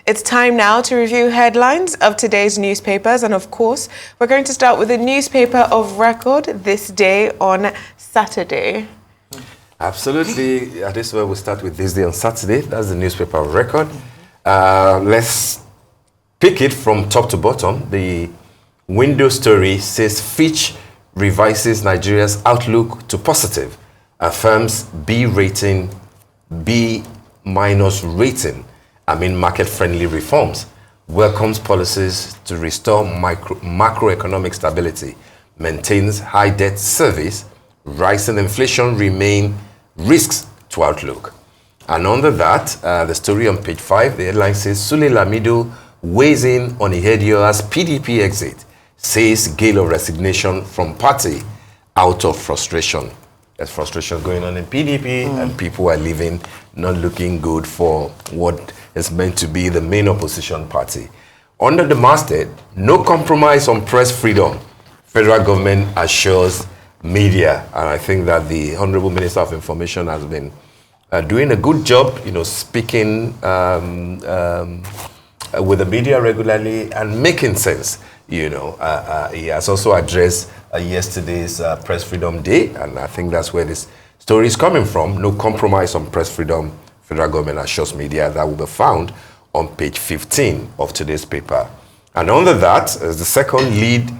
It's time now to review headlines of today's newspapers. And of course, we're going to start with the newspaper of record this day on Saturday. Absolutely. This is where we start with this day on Saturday. That's the newspaper of record. Let's pick it from top to bottom. The window story says Fitch revises Nigeria's outlook to positive, affirms B minus rating amid market-friendly reforms, welcomes policies to restore macroeconomic stability, maintains high debt service, rising inflation remain risks to outlook. And under that, the story on page 5, the headline says Sule Lamido weighs in on Ihedio's PDP exit, says gale of resignation from party out of frustration. There's frustration going on in PDP and people are leaving, not looking good for what is meant to be the main opposition party. Under the masthead, no compromise on press freedom. Federal government assures media. And I think that the Honorable Minister of Information has been doing a good job, speaking with the media regularly and making sense. He has also addressed yesterday's Press Freedom Day, and I think that's where this story is coming from. No compromise on press freedom. Federal government assures media. That will be found on page 15 of today's paper. And under that is the second lead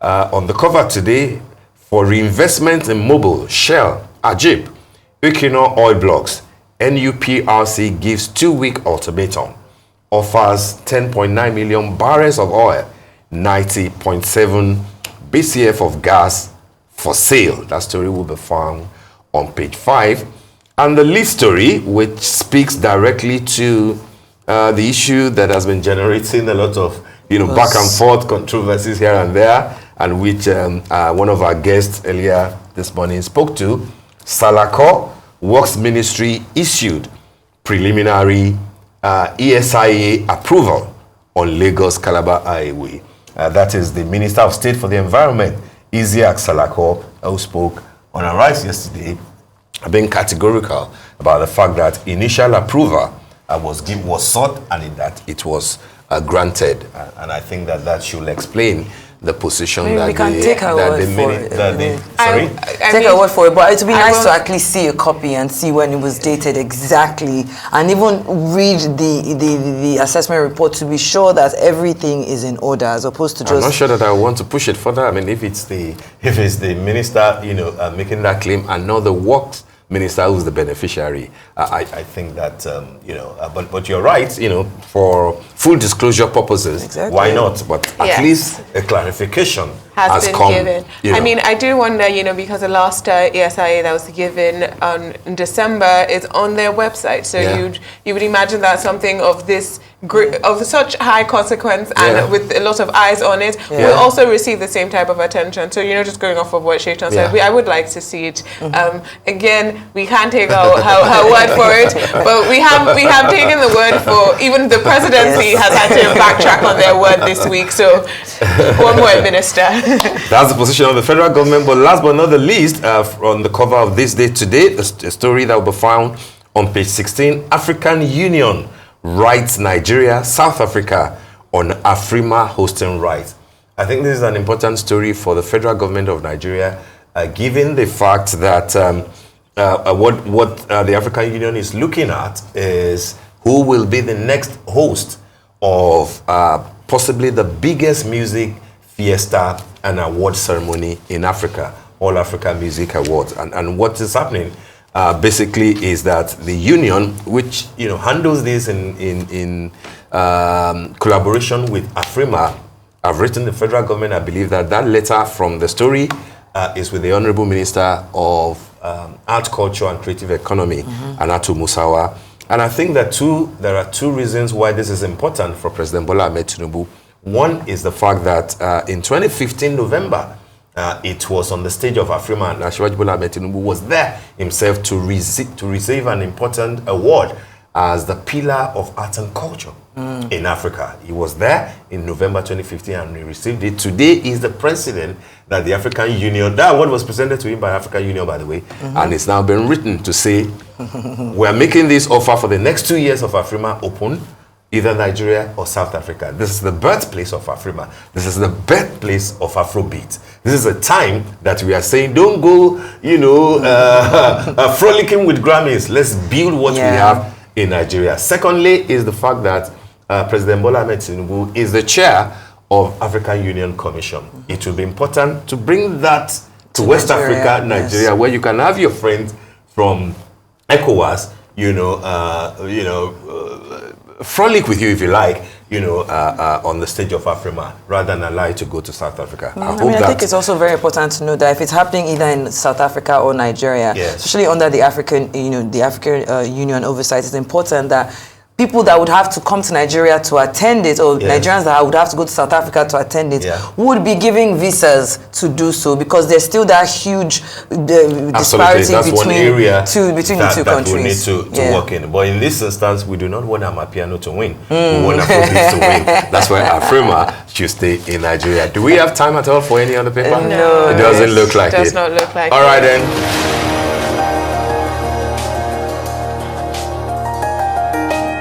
on the cover today for reinvestment in mobile, Shell, Ajib, Equinor oil blocks. NUPRC gives 2-week ultimatum, offers 10.9 million barrels of oil, 90.7 BCF of gas for sale. That story will be found on page 5. And the lead story, which speaks directly to the issue that has been generating a lot of back and forth controversies here and there, and which one of our guests earlier this morning spoke to. Salako Works Ministry issued preliminary ESIA approval on Lagos-Calabar highway. That is the Minister of State for the Environment, ESIA Salako, who spoke on our rise yesterday, being categorical about the fact that initial approval was sought and that it was granted. And I think that should explain the position that we can take our word for it. Take our word for it, but it would be nice to at least see a copy and see when it was dated exactly, and even read the assessment report to be sure that everything is in order, as opposed to just. I'm not sure that I want to push it further. I mean, if it's the minister, making that claim, and not the works minister who's the beneficiary, I think that but you're right, for full disclosure purposes, exactly. Why not? But at least a clarification has been come, given. I mean, I do wonder, because the last ESIA that was given in December is on their website, so you would imagine that something of this of such high consequence and with a lot of eyes on it will also receive the same type of attention. So just going off of what Shaitan said, I would like to see it. Again, we can't take our word for it, but we have taken the word for even the presidency has had to backtrack on their word this week. So one more minister. That's the position of the federal government. But last but not the least, on the cover of this day today, a story that will be found on page 16, African Union writes Nigeria, South Africa on AFRIMA hosting rights. I think this is an important story for the federal government of Nigeria, given the fact that what the African Union is looking at is who will be the next host of possibly the biggest music fiesta and award ceremony in Africa, All Africa Music Awards. And what is happening basically is that the union, which handles this in collaboration with AFRIMA, have written the federal government. I believe that letter from the story is with the Honorable Minister of Art, Culture and Creative Economy, Anatu Musawa. And I think that there are two reasons why this is important for President Bola Ahmed Tinubu. One is the fact that in 2015 November, it was on the stage of AFRIMA, and Asiwaju Bola Ahmed Tinubu was there himself to receive an important award as the pillar of art and culture in Africa. He was there in November 2015 and he received it. Today is the president that the African Union, that award was presented to him by African Union, by the way, and it's now been written to say, we're making this offer for the next 2 years of AFRIMA open, either Nigeria or South Africa. This is the birthplace of Afrima. This is the birthplace of Afrobeat. This is a time that we are saying, don't go, frolicking with Grammys. Let's build what we have in Nigeria. Secondly is the fact that President Bola Ahmed Tinubu is the chair of African Union Commission. It will be important to bring that to West Africa, Nigeria, where you can have your friends from ECOWAS, frolic with you if you like, on the stage of Afrima, rather than allow you to go to South Africa. I think it's also very important to know that if it's happening either in South Africa or Nigeria, especially under the African Union oversight, it's important that people that would have to come to Nigeria to attend it, or Nigerians that would have to go to South Africa to attend it, would be giving visas to do so, because there's still that huge disparity between the two countries. We need to work in. But in this instance, we do not want Amapiano to win. We want Afrobeat to win. That's why Afrima should stay in Nigeria. Do we have time at all for any other paper? No. It doesn't look like it. Does not look like it. All right then.